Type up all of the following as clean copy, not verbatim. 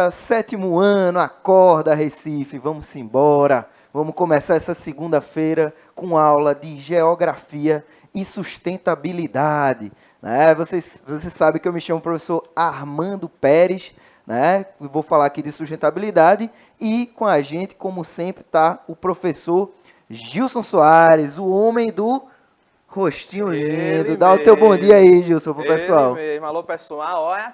Galera, sétimo ano, acorda Recife, vamos embora. Vamos começar essa segunda-feira com aula de Geografia e Sustentabilidade. Né? Vocês sabem que eu me chamo professor Armando Pérez, né? Vou falar aqui de sustentabilidade e com a gente, como sempre, está o professor Gilson Soares, o homem do rostinho lindo. Ele Dá o teu bom dia mesmo. aí, Gilson, pro Ele pessoal. mesmo. Alô, pessoal. Olha,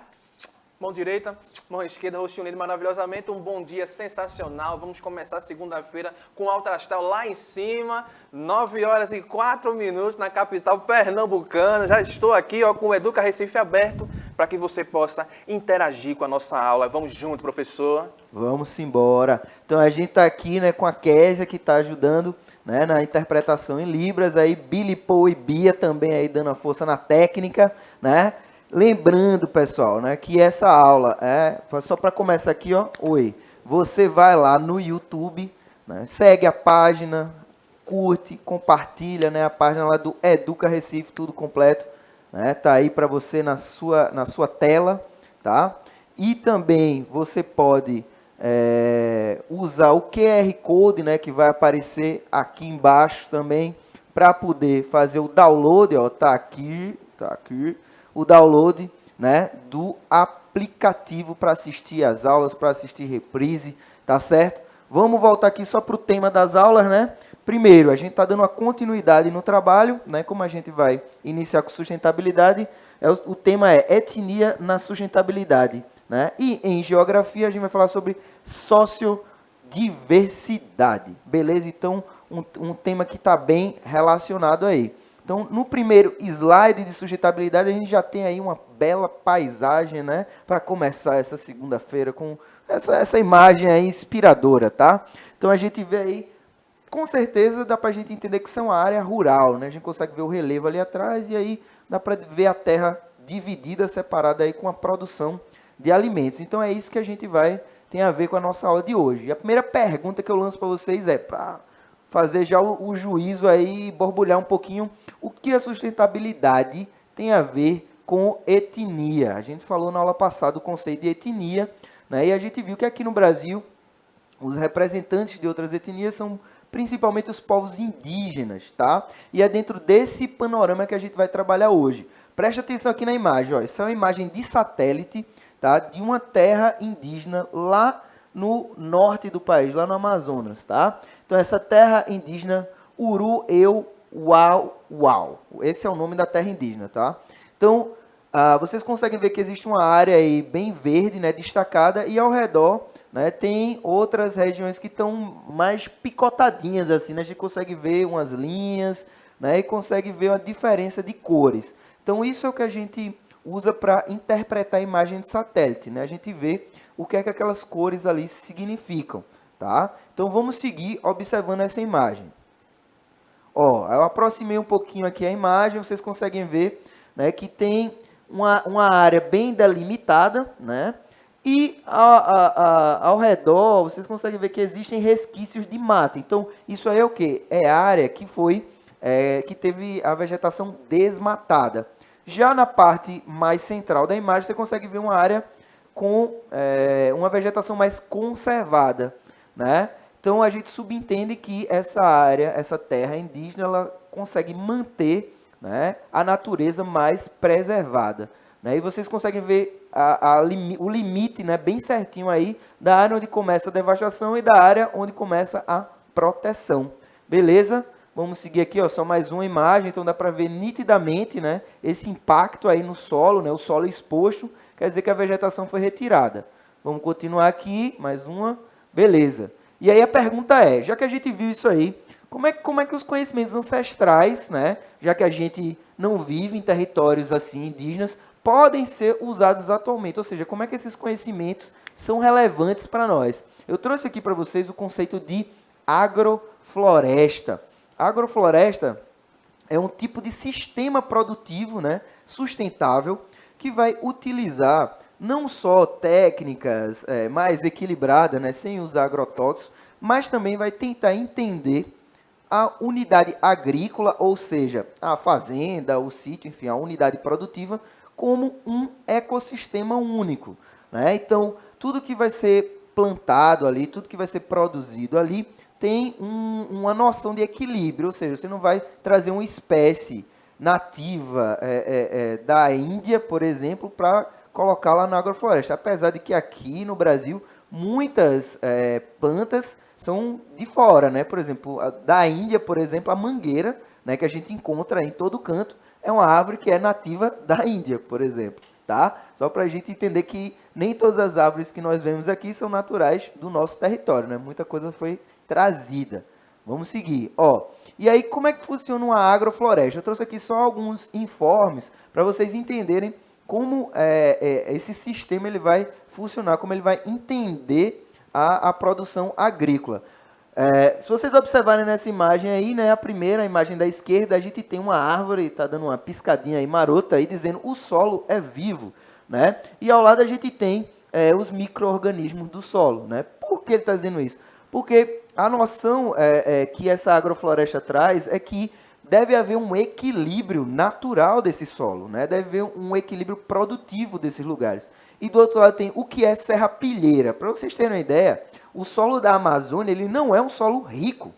mão direita, mão esquerda, rostinho lindo maravilhosamente. Um bom dia sensacional. Vamos começar segunda-feira com alto astral lá em cima. 9h04 na capital pernambucana. Já estou aqui ó, com o Educa Recife aberto para que você possa interagir com a nossa aula. Vamos junto, professor. Vamos embora. Então a gente está aqui, né, com a Késia que está ajudando, né, na interpretação em Libras, aí Billy, Paul e Bia também aí dando a força na técnica, né? Lembrando, pessoal, né, que essa aula só para começar aqui, ó. Oi, você vai lá no YouTube, né, segue a página, curte, compartilha, né, a página lá do Educa Recife, tudo completo, né? Tá aí para você na sua tela, tá? E também você pode usar o QR Code, né, que vai aparecer aqui embaixo também, para poder fazer o download, ó, tá aqui, o download, né, do aplicativo para assistir as aulas, para assistir reprise, tá certo? Vamos voltar aqui só para o tema das aulas, né? Primeiro, a gente está dando uma continuidade no trabalho, né? Como a gente vai iniciar com sustentabilidade, o tema é etnia na sustentabilidade. Né? E em geografia a gente vai falar sobre sociodiversidade, beleza? Então, um tema que está bem relacionado aí. Então, no primeiro slide de sustentabilidade, a gente já tem aí uma bela paisagem, né? Para começar essa segunda-feira com essa imagem aí inspiradora, tá? Então, a gente vê aí, com certeza dá para a gente entender que isso é uma área rural, né? A gente consegue ver o relevo ali atrás e aí dá para ver a terra dividida, separada aí com a produção de alimentos. Então é isso que a gente tem a ver com a nossa aula de hoje. E a primeira pergunta que eu lanço para vocês é para fazer já o juízo aí, borbulhar um pouquinho, o que a sustentabilidade tem a ver com etnia. A gente falou na aula passada o conceito de etnia, né? E a gente viu que aqui no Brasil os representantes de outras etnias são principalmente os povos indígenas, tá? E é dentro desse panorama que a gente vai trabalhar hoje. Preste atenção aqui na imagem, ó. Essa é uma imagem de satélite, tá? De uma terra indígena lá no norte do país, lá no Amazonas, tá? Então essa terra indígena Urueuauauau. Esse é o nome da terra indígena, tá? Então vocês conseguem ver que existe uma área aí bem verde, né, destacada, e ao redor, né, tem outras regiões que estão mais picotadinhas assim, né? A gente consegue ver umas linhas, né, e consegue ver uma diferença de cores. Então isso é o que a gente usa para interpretar a imagem de satélite, né? A gente vê o que é que aquelas cores ali significam, tá? Então vamos seguir observando essa imagem. Ó, eu aproximei um pouquinho aqui a imagem, vocês conseguem ver, né, que tem uma área bem delimitada, né? E ao redor, vocês conseguem ver que existem resquícios de mata. Então, isso aí é o quê? É a área que que teve a vegetação desmatada. Já na parte mais central da imagem, você consegue ver uma área com uma vegetação mais conservada, né? Então, a gente subentende que essa área, essa terra indígena, ela consegue manter, né, a natureza mais preservada. Né? E vocês conseguem ver o limite, né, bem certinho aí da área onde começa a devastação e da área onde começa a proteção. Beleza? Vamos seguir aqui, ó, só mais uma imagem, então dá para ver nitidamente, né, esse impacto aí no solo, né, o solo exposto, quer dizer que a vegetação foi retirada. Vamos continuar aqui, mais uma, beleza. E aí a pergunta é, já que a gente viu isso aí, como é que os conhecimentos ancestrais, né, já que a gente não vive em territórios assim indígenas, podem ser usados atualmente? Ou seja, como é que esses conhecimentos são relevantes para nós? Eu trouxe aqui para vocês o conceito de agrofloresta. Agrofloresta é um tipo de sistema produtivo, né, sustentável, que vai utilizar não só técnicas mais equilibradas, né, sem usar agrotóxicos, mas também vai tentar entender a unidade agrícola, ou seja, a fazenda, o sítio, enfim, a unidade produtiva, como um ecossistema único. Né? Então, tudo que vai ser plantado ali, tudo que vai ser produzido ali, tem uma noção de equilíbrio, ou seja, você não vai trazer uma espécie nativa da Índia, por exemplo, para colocar lá na agrofloresta. Apesar de que aqui no Brasil, muitas plantas são de fora, né? Por exemplo, da Índia, por exemplo, a mangueira, né, que a gente encontra em todo canto, é uma árvore que é nativa da Índia, por exemplo, tá? Só para a gente entender que nem todas as árvores que nós vemos aqui são naturais do nosso território, né? Muita coisa foi trazida. Vamos seguir, ó. E aí, como é que funciona uma agrofloresta? Eu trouxe aqui só alguns informes para vocês entenderem como esse sistema ele vai funcionar, como ele vai entender a produção agrícola. Se vocês observarem nessa imagem aí, né, a primeira imagem da esquerda, a gente tem uma árvore, está dando uma piscadinha aí marota aí, dizendo o solo é vivo, né? E ao lado a gente tem os micro-organismos do solo, né? Por que ele está dizendo isso? Porque a noção que essa agrofloresta traz é que deve haver um equilíbrio natural desse solo, né? Deve haver um equilíbrio produtivo desses lugares. E do outro lado tem o que é serrapilheira. Para vocês terem uma ideia, o solo da Amazônia ele não é um solo rico.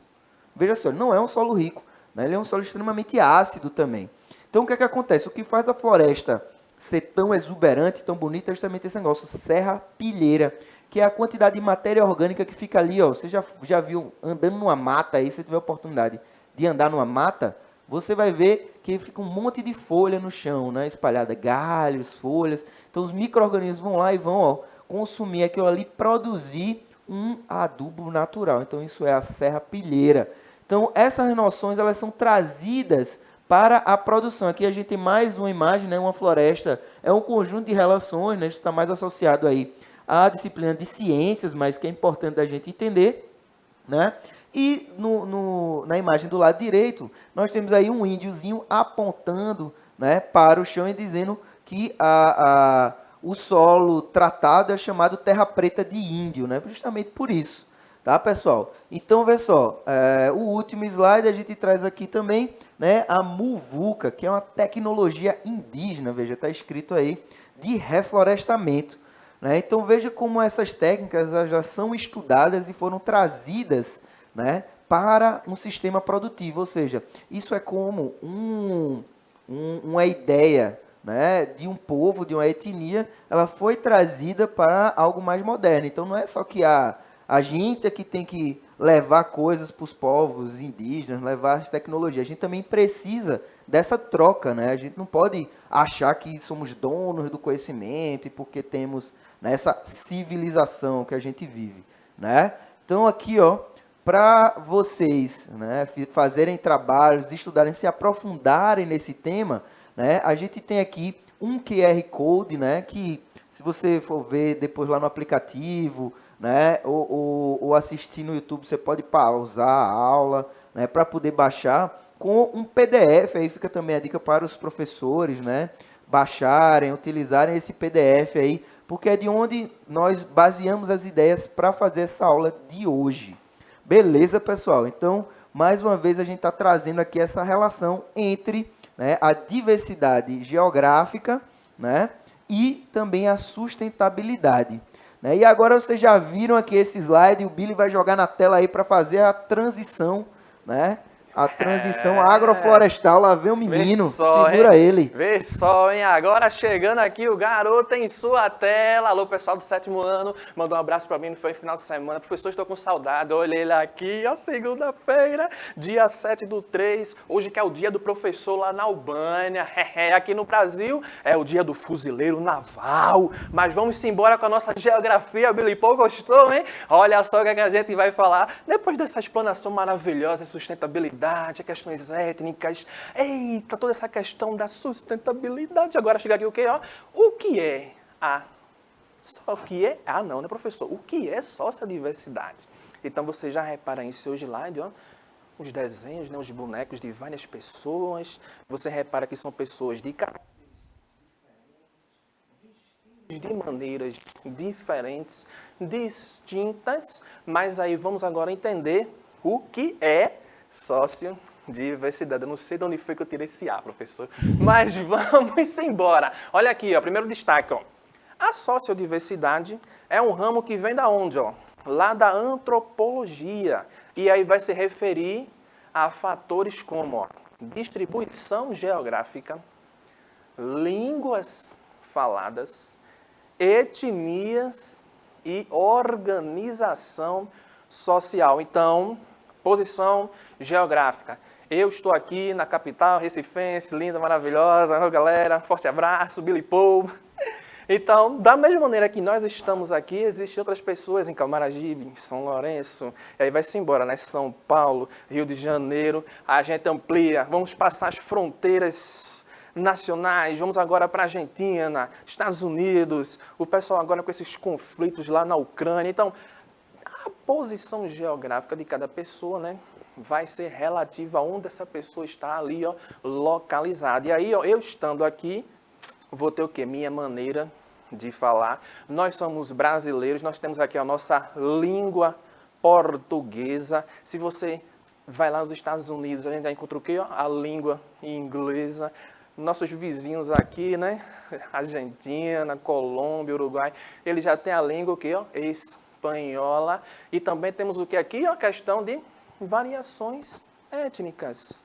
Veja só, não é um solo rico, né? Ele é um solo extremamente ácido também. Então, o que é que acontece? O que faz a floresta ser tão exuberante, tão bonita, é justamente esse negócio, serrapilheira, que é a quantidade de matéria orgânica que fica ali, ó. Você já viu andando numa mata aí, se tiver oportunidade de andar numa mata, você vai ver que fica um monte de folha no chão, né? Espalhada, galhos, folhas. Então, os micro-organismos vão lá e vão, ó, consumir aquilo ali, produzir um adubo natural. Então, isso é a serrapilheira. Então, essas noções, elas são trazidas para a produção. Aqui a gente tem mais uma imagem, né? Uma floresta é um conjunto de relações, né? Isso está mais associado aí à disciplina de ciências, mas que é importante a gente entender, né? E na imagem do lado direito, nós temos aí um índiozinho apontando, né, para o chão e dizendo que o solo tratado é chamado terra preta de índio, né? Justamente por isso, tá, pessoal? Então, vê só, o último slide a gente traz aqui também, né, a muvuca, que é uma tecnologia indígena, veja, está escrito aí, de reflorestamento, né? Então, veja como essas técnicas já são estudadas e foram trazidas, né, para um sistema produtivo, ou seja, isso é como uma ideia, né, de um povo, de uma etnia, ela foi trazida para algo mais moderno. Então, não é só que a gente é que tem que levar coisas para os povos indígenas, levar as tecnologias. A gente também precisa dessa troca, né? A gente não pode achar que somos donos do conhecimento e porque temos nessa civilização que a gente vive, né? Então, aqui, ó, para vocês, né, fazerem trabalhos, estudarem, se aprofundarem nesse tema, né, a gente tem aqui um QR Code, né, que se você for ver depois lá no aplicativo, né, ou assistir no YouTube, você pode pausar a aula, né, para poder baixar com um PDF. Aí fica também a dica para os professores, né, baixarem, utilizarem esse PDF aí, porque é de onde nós baseamos as ideias para fazer essa aula de hoje. Beleza, pessoal? Então, mais uma vez, a gente está trazendo aqui essa relação entre, né, a diversidade geográfica, né, e também a sustentabilidade, né? E agora vocês já viram aqui esse slide, o Billy vai jogar na tela aí para fazer a transição, né? A transição agroflorestal. Lá vem o menino, só, segura hein? ele. Vê só, hein? Agora chegando aqui o garoto em sua tela. Alô, pessoal do 7º ano. Mandou um abraço pra mim, não foi final de semana. Professor, estou com saudade. Olha ele aqui, ó, segunda-feira, dia 7/3. Hoje que é o dia do professor lá na Albânia. Aqui no Brasil é o dia do fuzileiro naval. Mas vamos embora com a nossa geografia. Billy Paul gostou, hein? Olha só o que a gente vai falar. Depois dessa explanação maravilhosa, sustentabilidade, questões étnicas, eita, toda essa questão da sustentabilidade. Agora chega aqui o quê? Ó? O que é só o que é? Não, né, professor? O que é sociodiversidade? Então você já repara em seu slide, ó, os desenhos, né, os bonecos de várias pessoas. Você repara que são pessoas de maneiras diferentes, distintas, mas aí vamos agora entender o que é sociodiversidade. Eu não sei de onde foi que eu tirei esse A, professor, mas vamos embora. Olha aqui, ó, primeiro destaque, ó. A sociodiversidade é um ramo que vem da onde, ó? Lá da antropologia. E aí vai se referir a fatores como, ó, distribuição geográfica, línguas faladas, etnias e organização social. Então, posição geográfica. Eu estou aqui na capital recifense, linda, maravilhosa. Alô, galera, forte abraço, Billy Paul. Então, da mesma maneira que nós estamos aqui, existem outras pessoas em Camaragibe, em São Lourenço, e aí vai-se embora, né? São Paulo, Rio de Janeiro, a gente amplia, vamos passar as fronteiras nacionais, vamos agora para a Argentina, Estados Unidos, o pessoal agora com esses conflitos lá na Ucrânia. Então, a posição geográfica de cada pessoa, né, vai ser relativa a onde essa pessoa está ali, ó, localizada. E aí, ó, eu estando aqui, vou ter o quê? Minha maneira de falar. Nós somos brasileiros, nós temos aqui a nossa língua portuguesa. Se você vai lá nos Estados Unidos, a gente já encontra o quê? A língua inglesa. Nossos vizinhos aqui, né? Argentina, Colômbia, Uruguai, eles já têm a língua o quê? Espanhola. E também temos o que aqui? A questão de variações étnicas.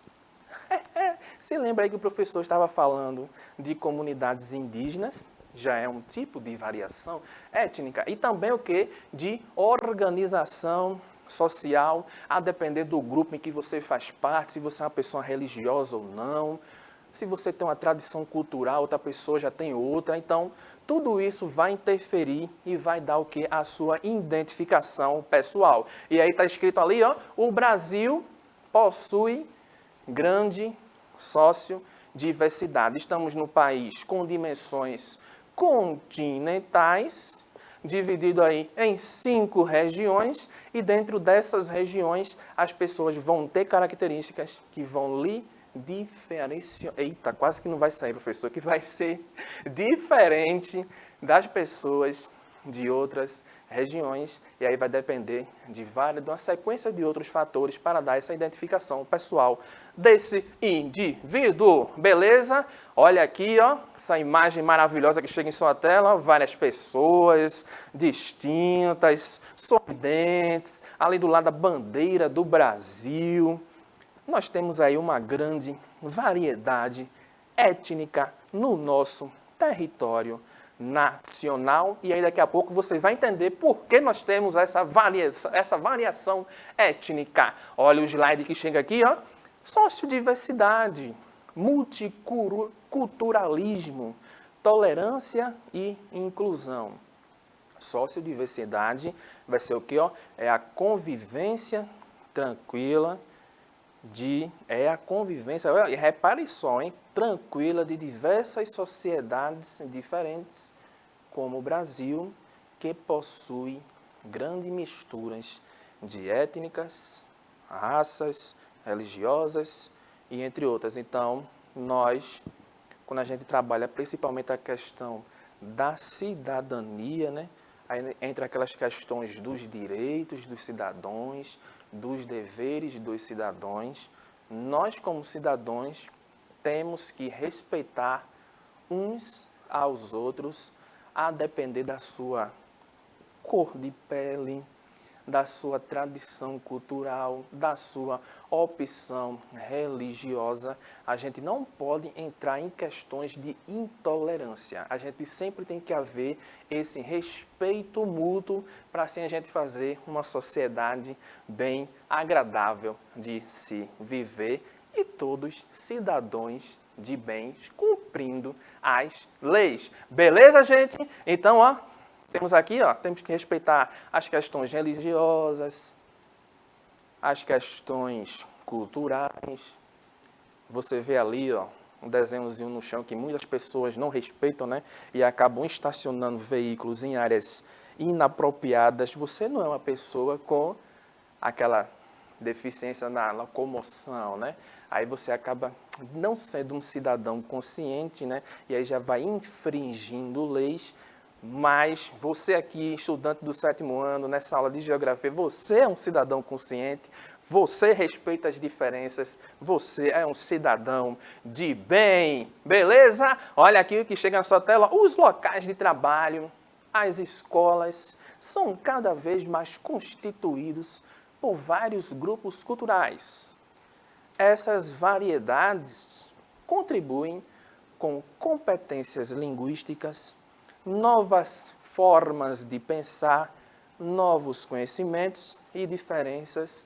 Se lembra aí que o professor estava falando de comunidades indígenas, já é um tipo de variação étnica. E também o que? De organização social, a depender do grupo em que você faz parte, se você é uma pessoa religiosa ou não, se você tem uma tradição cultural, outra pessoa já tem outra. Então, tudo isso vai interferir e vai dar o que? A sua identificação pessoal. E aí está escrito ali, ó, o Brasil possui grande sociodiversidade. Estamos no país com dimensões continentais, dividido aí em 5 regiões, e dentro dessas regiões as pessoas vão ter características que vão lhe diferenciar. Eita, quase que não vai sair, professor, que vai ser diferente das pessoas de outras regiões, e aí vai depender de uma sequência de outros fatores para dar essa identificação pessoal desse indivíduo, beleza? Olha aqui, ó, essa imagem maravilhosa que chega em sua tela, ó, várias pessoas distintas, sorridentes, ali do lado a bandeira do Brasil. Nós temos aí uma grande variedade étnica no nosso território nacional, e aí daqui a pouco você vai entender por que nós temos essa variação étnica. Olha o slide que chega aqui, ó. Sociodiversidade, multiculturalismo, tolerância e inclusão. Sociodiversidade vai ser o quê? Ó? É a convivência tranquila repare só, hein? Tranquila de diversas sociedades diferentes, como o Brasil, que possui grandes misturas de étnicas, raças, religiosas e entre outras. Então, nós, quando a gente trabalha principalmente a questão da cidadania, né? Aí, entre aquelas questões dos direitos dos cidadãos, dos deveres dos cidadãos, nós como cidadãos temos que respeitar uns aos outros, a depender da sua cor de pele, da sua tradição cultural, da sua opção religiosa. A gente não pode entrar em questões de intolerância. A gente sempre tem que haver esse respeito mútuo para assim a gente fazer uma sociedade bem agradável de se viver e todos cidadãos de bens cumprindo as leis. Beleza, gente? Então, ó, temos aqui, ó, temos que respeitar as questões religiosas, as questões culturais. Você vê ali, ó, um desenhozinho no chão que muitas pessoas não respeitam, né? E acabam estacionando veículos em áreas inapropriadas. Você não é uma pessoa com aquela deficiência na locomoção, né? Aí você acaba não sendo um cidadão consciente, né? E aí já vai infringindo leis. Mas você aqui, estudante do 7º ano, nessa aula de geografia, você é um cidadão consciente, você respeita as diferenças, você é um cidadão de bem, beleza? Olha aqui o que chega na sua tela, os locais de trabalho, as escolas são cada vez mais constituídos por vários grupos culturais. Essas variedades contribuem com competências linguísticas, novas formas de pensar, novos conhecimentos e diferentes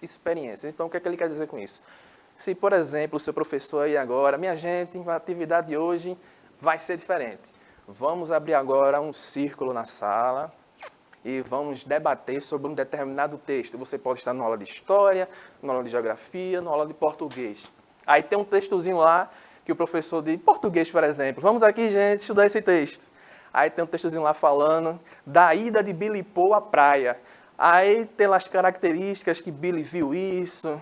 experiências. Então, o que é que ele quer dizer com isso? Se, por exemplo, o seu professor aí agora, minha gente, a atividade de hoje vai ser diferente. Vamos abrir agora um círculo na sala e vamos debater sobre um determinado texto. Você pode estar numa aula de história, numa aula de geografia, numa aula de português. Aí tem um textozinho lá que o professor de português, por exemplo, vamos aqui, gente, estudar esse texto. Aí tem um textozinho lá falando da ida de Billy Paul à praia. Aí tem lá as características que Billy viu isso,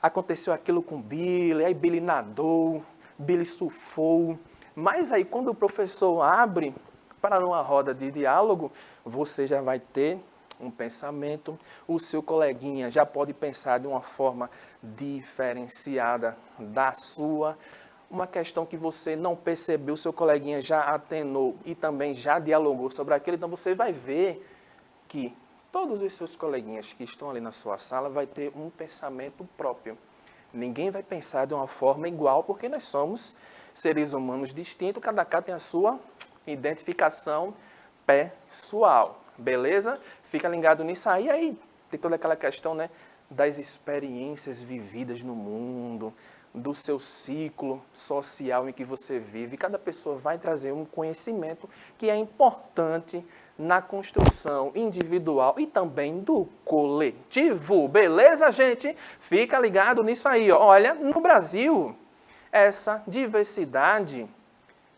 aconteceu aquilo com Billy, aí Billy nadou, Billy surfou. Mas aí quando o professor abre para uma roda de diálogo, você já vai ter um pensamento, o seu coleguinha já pode pensar de uma forma diferenciada da sua. Uma questão que você não percebeu, o seu coleguinha já atenou e também já dialogou sobre aquilo. Então você vai ver que todos os seus coleguinhas que estão ali na sua sala vai ter um pensamento próprio. Ninguém vai pensar de uma forma igual, porque nós somos seres humanos distintos, cada cá tem a sua identificação pessoal, beleza? Fica ligado nisso aí. Aí tem toda aquela questão, né, das experiências vividas no mundo, do seu ciclo social em que você vive. Cada pessoa vai trazer um conhecimento que é importante na construção individual e também do coletivo. Beleza, gente? Fica ligado nisso aí. Ó. Olha, no Brasil, essa diversidade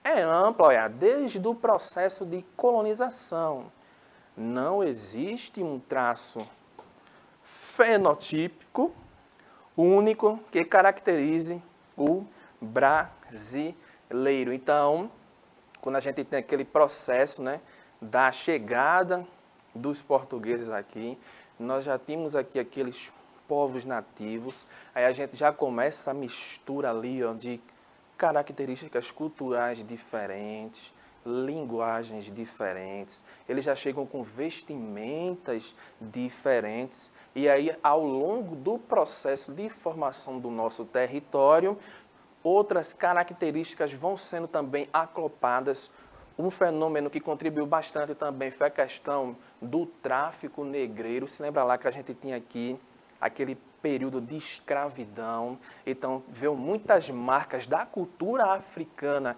é ampla, olha, desde o processo de colonização. Não existe um traço fenotípico único que caracterize o brasileiro. Então, quando a gente tem aquele processo, né, da chegada dos portugueses aqui, nós já tínhamos aqui aqueles povos nativos, aí a gente já começa essa mistura ali, ó, de características culturais diferentes, linguagens diferentes, eles já chegam com vestimentas diferentes, e aí ao longo do processo de formação do nosso território, outras características vão sendo também acopladas. Um fenômeno que contribuiu bastante também foi a questão do tráfico negreiro. Se lembra lá que a gente tinha aqui aquele período de escravidão, então veio muitas marcas da cultura africana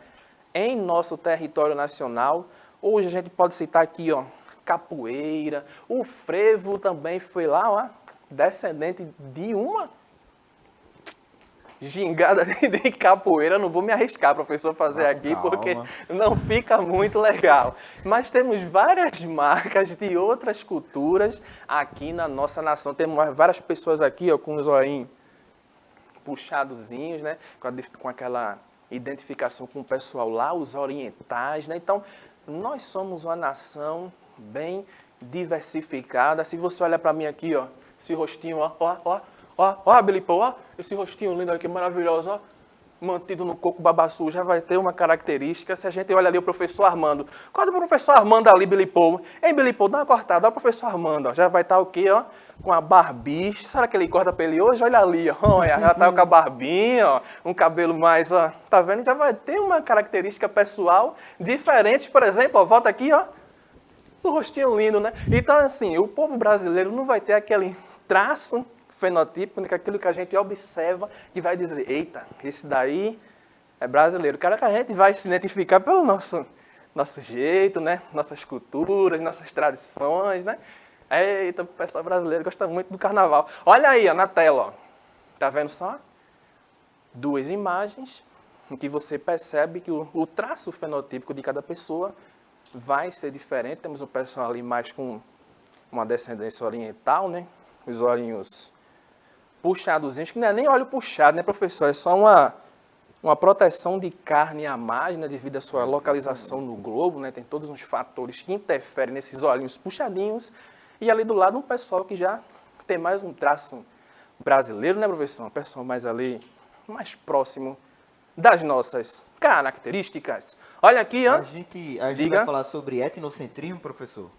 em nosso território nacional. Hoje a gente pode citar aqui, ó, capoeira, o frevo também foi lá, ó, descendente de uma gingada de capoeira. Não vou me arriscar, professor, a fazer aqui, porque não fica muito legal. Mas temos várias marcas de outras culturas aqui na nossa nação. Temos várias pessoas aqui, ó, com os olhinhos puxadozinhos, né, com aquela identificação com o pessoal lá, os orientais, né? Então, nós somos uma nação bem diversificada. Se você olha para mim aqui, ó, esse rostinho, ó, Billy Paul, ó, esse rostinho lindo aqui, maravilhoso, ó, mantido no coco babaçu, já vai ter uma característica. Se a gente olha ali o professor Armando, qual é o professor Armando ali, Billy Paul? Hein, Billy Paul, dá uma cortada, ó, o professor Armando, ó, já vai estar o quê, ó, com a barbicha. Será que ele corta pra ele hoje? Olha ali, ó, olha, já tá com a barbinha, ó, um cabelo mais, ó, tá vendo? Já vai ter uma característica pessoal diferente, por exemplo, ó, volta aqui, ó, o rostinho lindo, né? Então, assim, o povo brasileiro não vai ter aquele traço fenotípico, que aquilo que a gente observa, que vai dizer, eita, esse daí é brasileiro. Cara, que a gente vai se identificar pelo nosso jeito, né? Nossas culturas, nossas tradições, né? Eita, o pessoal brasileiro gosta muito do carnaval. Olha aí, ó, na tela, ó. Tá vendo só? Duas imagens em que você percebe que o traço fenotípico de cada pessoa vai ser diferente. Temos um pessoal ali mais com uma descendência oriental, né? Os olhinhos puxadozinhos, que não é nem olho puxado, né, professor? É só uma proteção de carne à mais, né, devido à sua localização no globo, né? Tem todos uns fatores que interferem nesses olhinhos puxadinhos. E ali do lado um pessoal que já tem mais um traço brasileiro, né, professor? Um pessoal mais ali, mais próximo das nossas características. Olha aqui, ó. A gente Diga. vai falar sobre etnocentrismo, professor?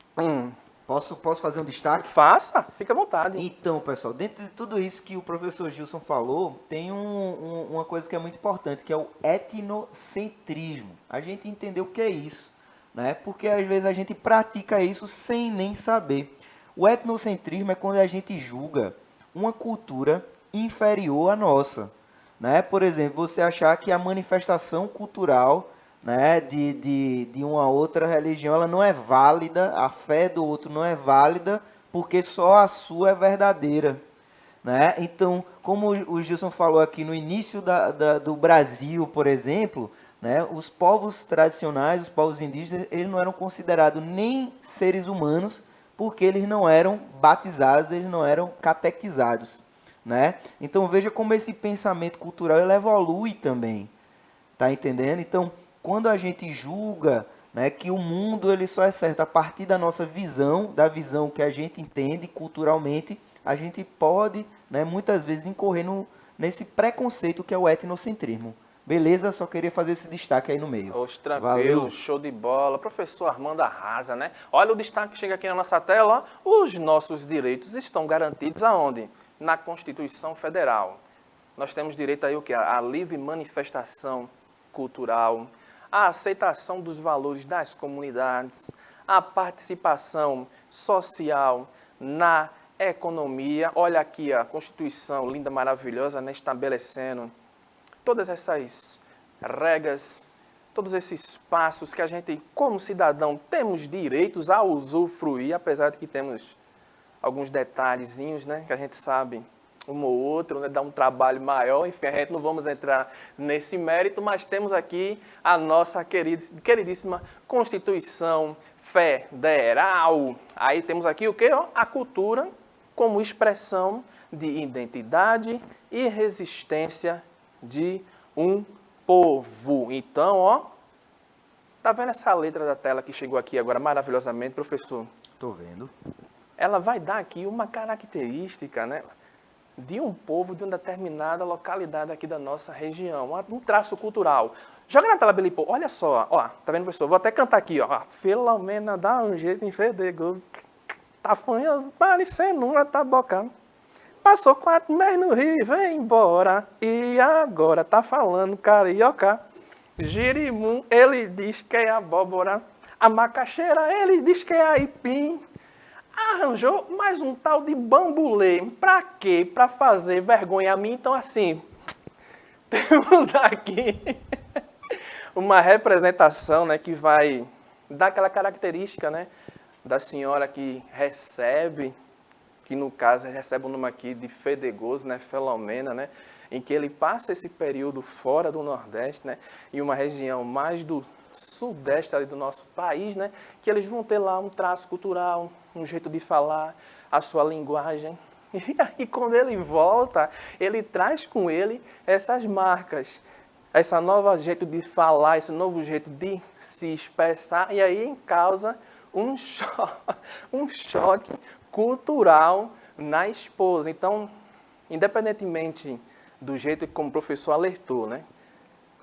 Posso fazer um destaque? Faça, fica à vontade. Então, pessoal, dentro de tudo isso que o professor Gilson falou, tem uma coisa que é muito importante, que é o etnocentrismo. A gente entendeu o que é isso, né? Porque às vezes a gente pratica isso sem nem saber. O etnocentrismo é quando a gente julga uma cultura inferior à nossa, né? Por exemplo, você achar que a manifestação cultural, né, de uma outra religião, ela não é válida, a fé do outro não é válida, porque só a sua é verdadeira, né? Então, como o Gilson falou aqui no início do Brasil, por exemplo, né, os povos tradicionais, os povos indígenas, eles não eram considerados nem seres humanos, porque eles não eram batizados, eles não eram catequizados, né? Então, veja como esse pensamento cultural ele evolui também, tá entendendo? Então, quando a gente julga, né, que o mundo ele só é certo a partir da nossa visão, da visão que a gente entende culturalmente, a gente pode, né, muitas vezes incorrer nesse preconceito que é o etnocentrismo. Beleza? Só queria fazer esse destaque aí no meio. Oxe, tranquilo, Valeu. show de bola. Professor Armando arrasa, né? Olha o destaque que chega aqui na nossa tela, ó. Os nossos direitos estão garantidos aonde? Na Constituição Federal. Nós temos direito aí o quê? A livre manifestação cultural, a aceitação dos valores das comunidades, a participação social na economia. Olha aqui a Constituição linda, maravilhosa, né? Estabelecendo todas essas regras, todos esses passos que a gente, como cidadão, temos direitos a usufruir, apesar de que temos alguns detalhezinhos, né, que a gente sabe um ou outro, né, dá um trabalho maior, enfim, a gente não vamos entrar nesse mérito, mas temos aqui a nossa queridíssima Constituição Federal. Aí temos aqui o quê? A cultura como expressão de identidade e resistência de um povo. Então, ó, tá vendo essa letra da tela que chegou aqui agora maravilhosamente, professor? Tô vendo. Ela vai dar aqui uma característica, né, de um povo de uma determinada localidade aqui da nossa região, um traço cultural. Joga na tela, Belipo. Olha só, ó, tá vendo, professor? Vou até cantar aqui, ó. Filomena dá um jeito em fedegoso, tá fanhoso, parecendo uma taboca. Passou 4 meses no Rio e veio embora. E agora tá falando carioca. Girimum, ele diz que é abóbora. A macaxeira, ele diz que é aipim. Arranjou mais um tal de bambulê. Pra quê? Pra fazer vergonha a mim. Então, assim, temos aqui uma representação, né, que vai dar aquela característica, né, da senhora que recebe, que no caso recebe o nome aqui de fedegoso, né, Filomena, né, em que ele passa esse período fora do Nordeste, né, em uma região mais do Sudeste ali do nosso país, né, que eles vão ter lá um traço cultural, um jeito de falar, a sua linguagem. E aí, quando ele volta, ele traz com ele essas marcas, esse novo jeito de falar, esse novo jeito de se expressar, e aí causa um choque cultural na esposa. Então, independentemente do jeito como o professor alertou, né?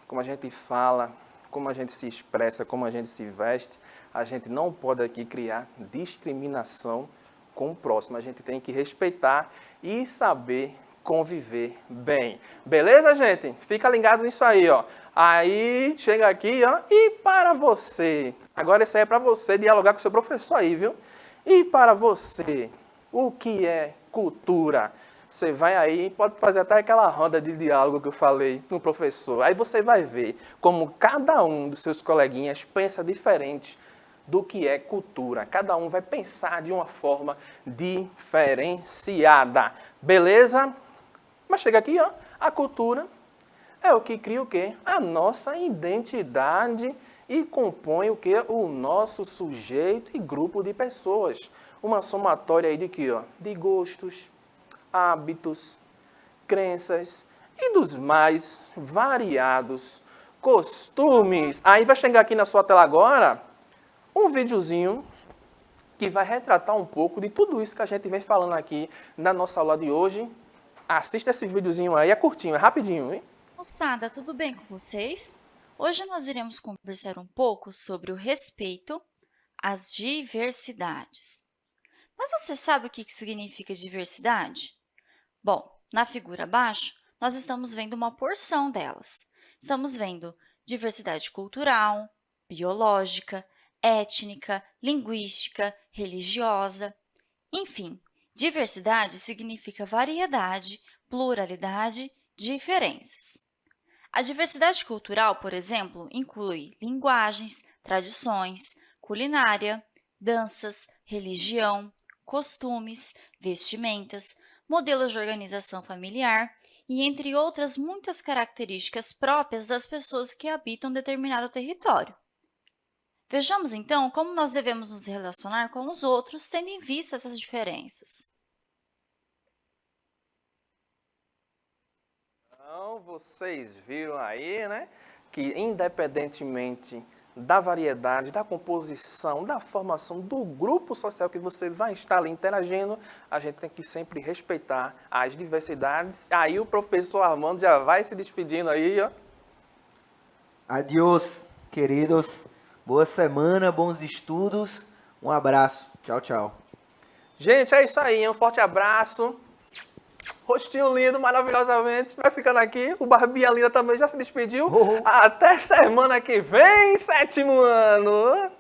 Como a gente fala, como a gente se expressa, como a gente se veste, a gente não pode aqui criar discriminação com o próximo. A gente tem que respeitar e saber conviver bem. Beleza, gente? Fica ligado nisso aí, ó. Aí, chega aqui, ó. E para você? Agora isso aí é para você dialogar com o seu professor aí, viu? E para você, o que é cultura? Você vai aí, pode fazer até aquela roda de diálogo que eu falei com o professor. Aí você vai ver como cada um dos seus coleguinhas pensa diferente do que é cultura. Cada um vai pensar de uma forma diferenciada. Beleza? Mas chega aqui, ó. A cultura é o que cria o quê? A nossa identidade e compõe o quê? O nosso sujeito e grupo de pessoas. Uma somatória aí de quê, ó? De gostos, hábitos, crenças e dos mais variados costumes. Aí vai chegar aqui na sua tela agora um videozinho que vai retratar um pouco de tudo isso que a gente vem falando aqui na nossa aula de hoje. Assista esse videozinho aí, é curtinho, é rapidinho, hein? moçada, tudo bem com vocês? Hoje nós iremos conversar um pouco sobre o respeito às diversidades. Mas você sabe o que significa diversidade? Bom, na figura abaixo, nós estamos vendo uma porção delas. Estamos vendo diversidade cultural, biológica, étnica, linguística, religiosa. Enfim, diversidade significa variedade, pluralidade, diferenças. A diversidade cultural, por exemplo, inclui linguagens, tradições, culinária, danças, religião, costumes, vestimentas, modelos de organização familiar e entre outras muitas características próprias das pessoas que habitam determinado território. Vejamos então como nós devemos nos relacionar com os outros, tendo em vista essas diferenças. Então, vocês viram aí, né, que independentemente da variedade, da composição, da formação do grupo social que você vai estar ali interagindo, a gente tem que sempre respeitar as diversidades. Aí o professor Armando já vai se despedindo aí, ó. Adiós, queridos. Boa semana, bons estudos. Um abraço. Tchau, tchau. Gente, é isso aí, um forte abraço. Rostinho lindo, maravilhosamente. Vai ficando aqui. O Barbinha Linda também já se despediu. Até semana que vem, sétimo ano.